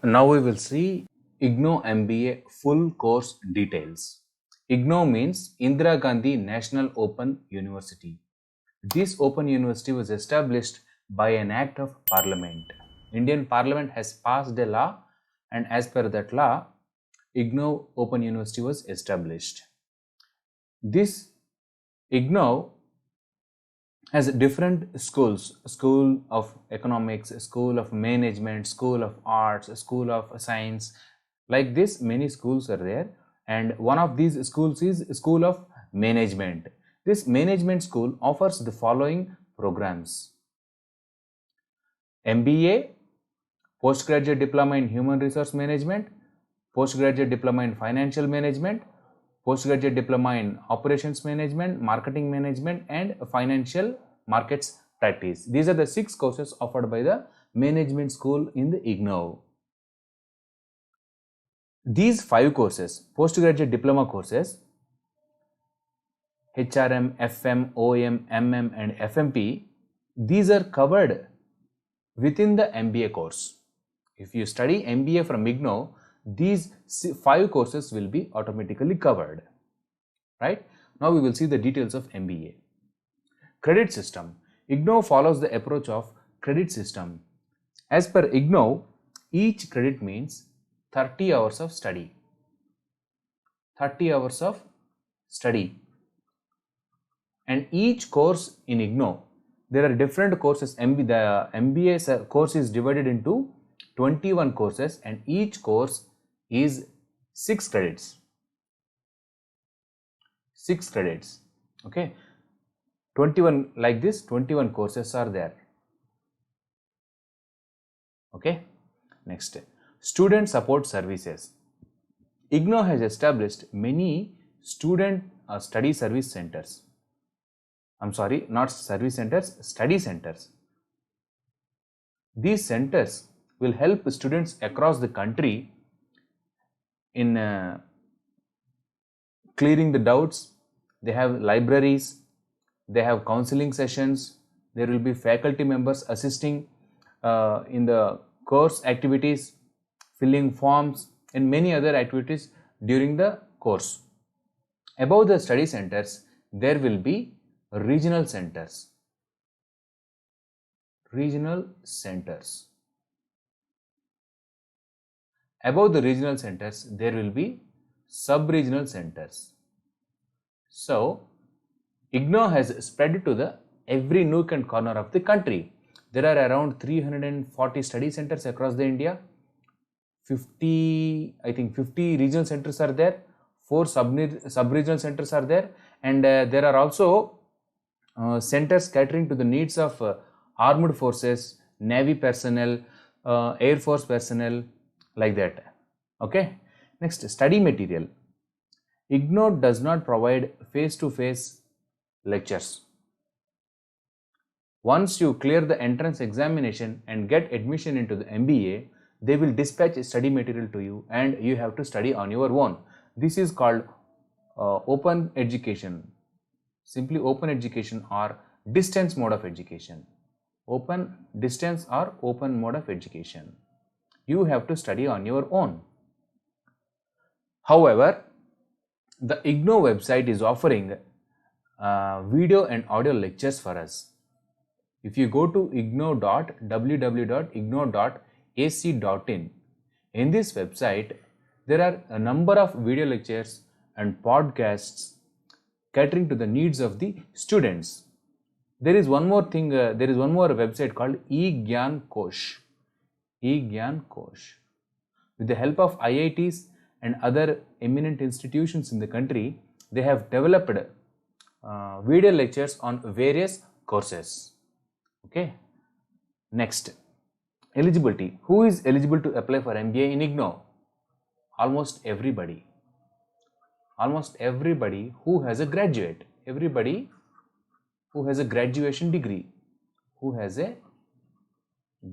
Now we will see IGNOU MBA full course details. IGNOU means Indira Gandhi National Open University. This Open University was established by an act of Parliament. Indian Parliament has passed a law, and as per that law, IGNOU Open University was established. This IGNOU has different schools: school of economics, school of management, school of arts, school of science. Like this, many schools are there, and one of these schools is school of management. This management school offers the following programs: MBA, postgraduate diploma in human resource management, postgraduate diploma in financial management, postgraduate diploma in operations management, marketing management, and financial markets practice. These are the 6 courses offered by the management school in the IGNOU. These 5 courses, postgraduate diploma courses, HRM, FM, OM, MM, and FMP, these are covered within the MBA course. If you study MBA from IGNOU, these 5 courses will be automatically covered. Right? Now we will see the details of MBA. Credit system. IGNOU follows the approach of credit system. As per IGNOU, each credit means 30 hours of study. 30 hours of study. And each course in IGNOU, there are different courses. The MBA course is divided into 21 courses, and each course is 6 credits. 6 credits. Okay. 21 like this, 21 courses are there. Okay. Next, student support services. IGNOU has established many student study service centers. I'm sorry, not service centers, study centers. These centers will help students across the country in clearing the doubts. They have libraries, they have counseling sessions, there will be faculty members assisting in the course activities, filling forms, and many other activities during the course. Above the study centers, there will be regional centers. Regional centers. Above the regional centers, there will be sub-regional centers. So, IGNOU has spread to the every nook and corner of the country. There are around 340 study centers across the India. 50 regional centers are there. 4 sub-regional centers are there, and there are also centers catering to the needs of armed forces, navy personnel, air force personnel, like that. Okay. Next, study material. IGNOU does not provide face-to-face lectures. Once you clear the entrance examination and get admission into the MBA, they will dispatch study material to you, and you have to study on your own. This is called open education. Simply open education or distance mode of education. Open, distance, or open mode of education. You have to study on your own. However, the IGNOU website is offering video and audio lectures for us. If you go to www.ignou.ac.in, in this website, there are a number of video lectures and podcasts catering to the needs of the students. There is one more thing, there is one more website called eGyan Kosh. eGyan Kosh. With the help of IITs and other eminent institutions in the country, they have developed video lectures on various courses. Okay. Next, eligibility. Who is eligible to apply for MBA in IGNOU? Almost everybody. Almost everybody who has a graduate. Everybody who has a graduation degree. Who has a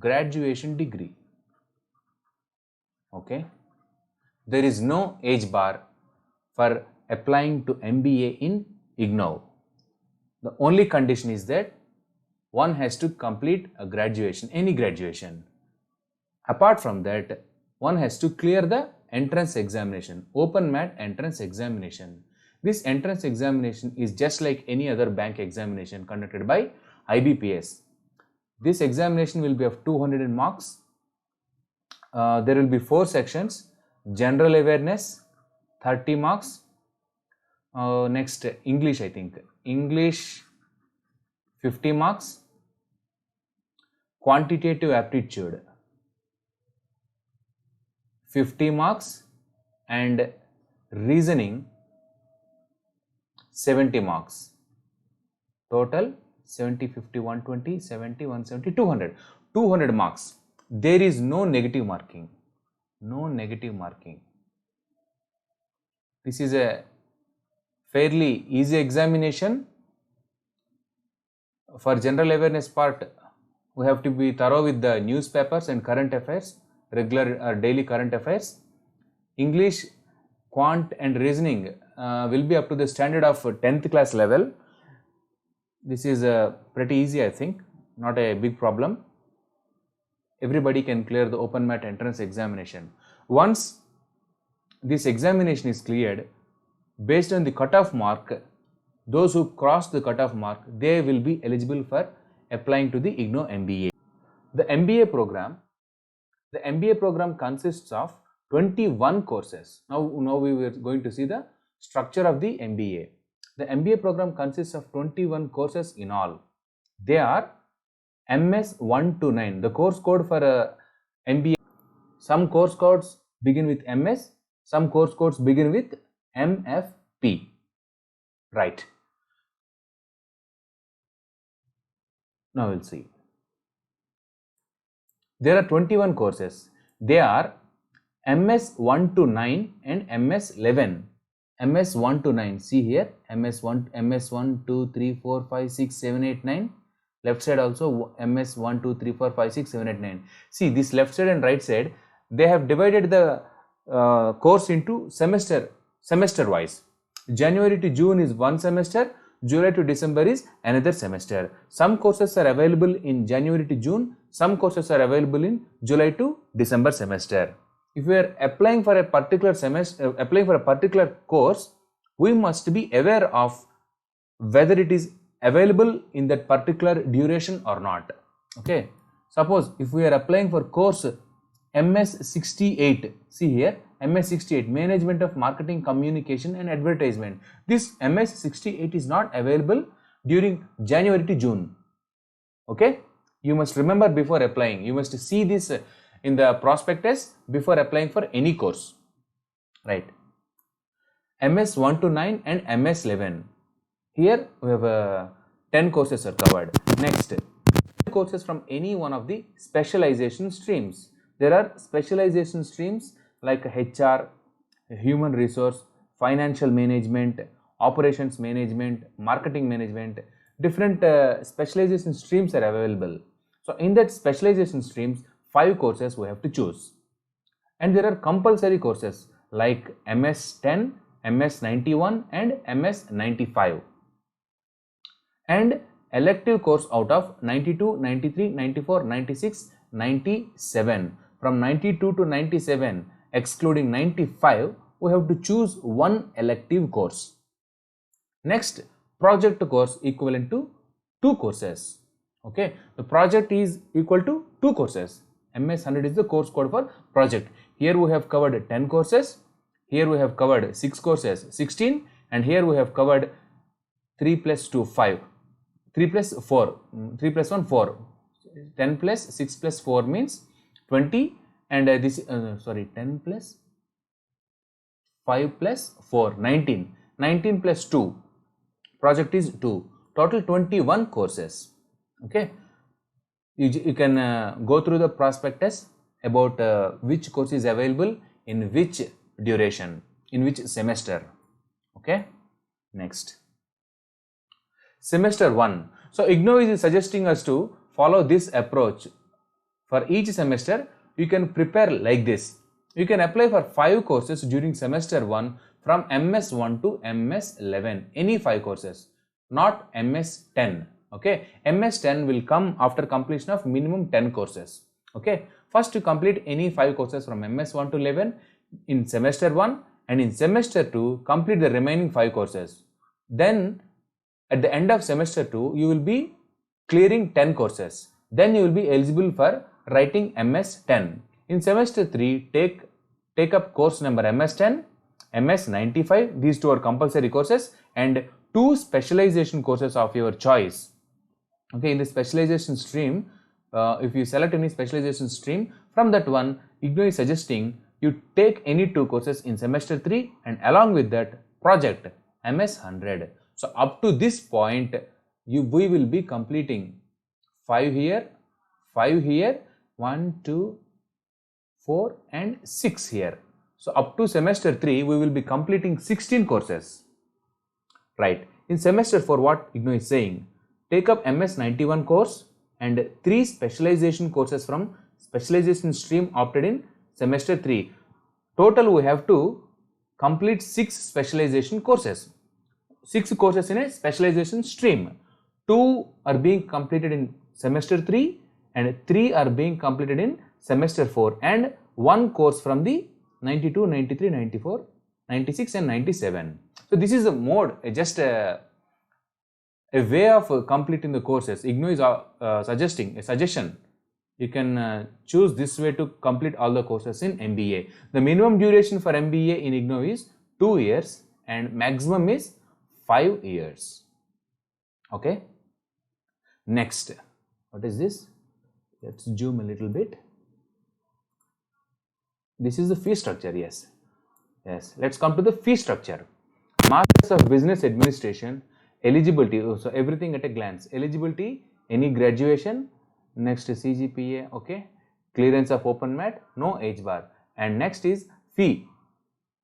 graduation degree. Okay. There is no age bar for applying to MBA in IGNOU. The only condition is that one has to complete a graduation, any graduation. Apart from that, one has to clear the entrance examination, open mat entrance examination. This entrance examination is just like any other bank examination conducted by IBPS. This examination will be of 200 marks. There will be 4 sections: general awareness 30 marks, next English, I think English 50 marks, quantitative aptitude 50 marks, and reasoning 70 marks. Total 70, 50, 120, 70, 170, 200. 200 marks. There is no negative marking. No negative marking. This is a fairly easy examination. For general awareness part, we have to be thorough with the newspapers and current affairs, regular or daily current affairs. English, quant and reasoning will be up to the standard of 10th class level. This is pretty easy, I think, not a big problem. Everybody can clear the open mat entrance examination. Once this examination is cleared, based on the cutoff mark, those who cross the cutoff mark, they will be eligible for applying to the IGNOU MBA. The MBA program consists of 21 courses. Now we were going to see the structure of the MBA. The MBA program consists of 21 courses in all. They are MS 1 to 9. The course code for MBA, some course codes begin with MS, some course codes begin with MFP. Right. Now we'll see. There are 21 courses. They are MS 1 to 9 and MS 11. MS 1 to 9. See here, MS 1, 2, 3, 4, 5, 6, 7, 8, 9. Left side also MS 1, 2, 3, 4, 5, 6, 7, 8, 9. See, this left side and right side, they have divided the course into semester wise. January to June is one semester, July to December is another semester. Some courses are available in January to June, some courses are available in July to December semester. If we are applying for a particular course, we must be aware of whether it is available in that particular duration or not. Okay, suppose if we are applying for course MS 68, see here, MS 68, Management of Marketing, Communication and Advertisement. This MS 68 is not available during January to June. Okay, you must remember before applying. You must see this in the prospectus before applying for any course. Right. MS 1 to 9 and MS 11. Here we have 10 courses are covered. Next, courses from any one of the specialization streams. There are specialization streams like HR, human resource, financial management, operations management, marketing management. Different specialization streams are available. So in that specialization streams, 5 courses we have to choose. And there are compulsory courses like MS 10, MS 91 and MS 95. And elective course out of 92, 93, 94, 96, 97. From 92 to 97, excluding 95, we have to choose one elective course. Next, project course equivalent to 2 courses. Okay, the project is equal to 2 courses. MS 100 is the course code for project. Here we have covered 10 courses. Here we have covered 6 courses, 16, and here we have covered 3 plus 2, 5. 3 plus 4, 3 plus 1, 4. 10 plus 6 plus 4 means 20, and 10 plus 5 plus 4, 19. 19 plus 2, project is 2. Total 21 courses. Okay, you can go through the prospectus about which course is available in which duration, in which semester. Okay, next. Semester 1. So IGNOU is suggesting us to follow this approach. For each semester, you can prepare like this. You can apply for 5 courses during semester 1 from MS 1 to MS 11. Any 5 courses, not MS 10. Okay, MS 10 will come after completion of minimum 10 courses. Okay, First, you complete any 5 courses from MS 1 to 11 in semester 1, and in semester 2 complete the remaining 5 courses. Then at the end of semester 2 you will be clearing 10 courses. Then you will be eligible for writing MS 10. In semester 3 take up course number MS 10, MS 95, these two are compulsory courses, and 2 specialization courses of your choice. Okay, in the specialization stream, if you select any specialization stream, from that one IGNOU is suggesting you take any 2 courses in semester 3, and along with that project MS 100. So up to this point we will be completing 5 here, 5 here, 1, 2, 4 and 6 here. So up to semester 3 we will be completing 16 courses. Right. In semester 4 what IGNOU is saying, take up MS 91 course and 3 specialization courses from specialization stream opted in semester 3. Total we have to complete 6 specialization courses. 6 courses in a specialization stream. 2 are being completed in semester 3 and 3 are being completed in semester 4, and 1 course from the 92, 93, 94, 96 and 97. So this is a mode, just a way of completing the courses. IGNOU is suggesting a suggestion. You can choose this way to complete all the courses in MBA. The minimum duration for MBA in IGNOU is 2 years and maximum is 5 years. Okay. Next, what is this? Let's zoom a little bit. This is the fee structure. Yes. Let's come to the fee structure. Masters of Business Administration, eligibility. So everything at a glance. Eligibility, any graduation. Next is CGPA. Okay. Clearance of open mat, no age bar. And next is fee.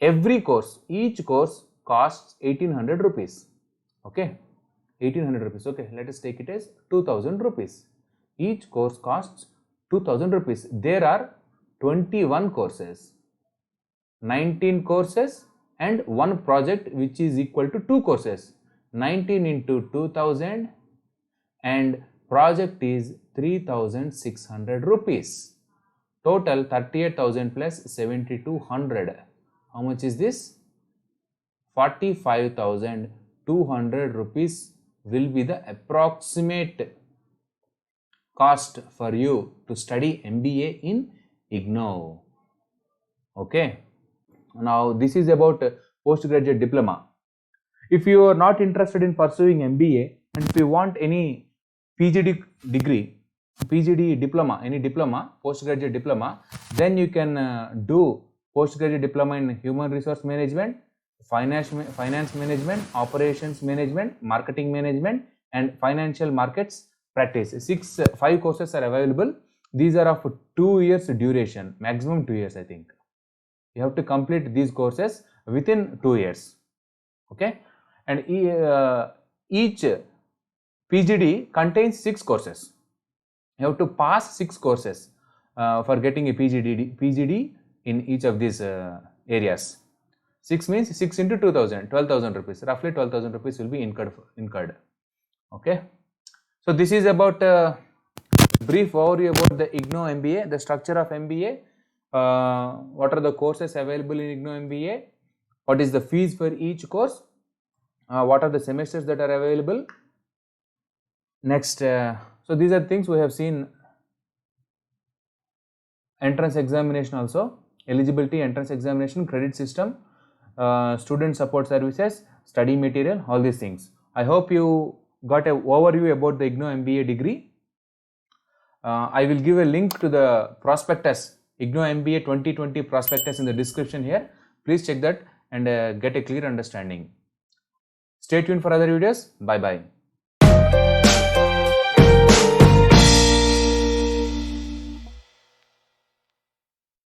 Every course, each course costs 1800 rupees. Okay. 1800 rupees. Okay. Let us take it as 2000 rupees. Each course costs 2000 rupees. There are 21 courses, 19 courses and 1 project which is equal to 2 courses. 19 into 2000 and project is 3600 rupees. Total 38,000 plus 7200. How much is this? 45,200 rupees will be the approximate cost for you to study MBA in IGNOU. Okay. Now this is about postgraduate diploma. If you are not interested in pursuing MBA and if you want any PGD degree, PGD diploma, any diploma, postgraduate diploma, then you can do postgraduate diploma in human resource management, finance management, operations management, marketing management and financial markets practice. 5 courses are available. These are of 2 years duration, maximum 2 years I think. You have to complete these courses within 2 years. Okay. And each PGD contains 6 courses. You have to pass 6 courses for getting a PGD in each of these areas. 6 means 6 into 2000, 12,000 rupees. Roughly 12,000 rupees will be incurred. Okay. So this is about brief overview about the IGNOU MBA, the structure of MBA, what are the courses available in IGNOU MBA, what is the fees for each course, what are the semesters that are available. Next, so these are things we have seen. Entrance examination also, eligibility, entrance examination, credit system, student support services, study material, all these things. I hope you got an overview about the IGNOU MBA degree. I will give a link to the prospectus, IGNOU MBA 2020 prospectus in the description here. Please check that and get a clear understanding. Stay tuned for other videos. Bye bye.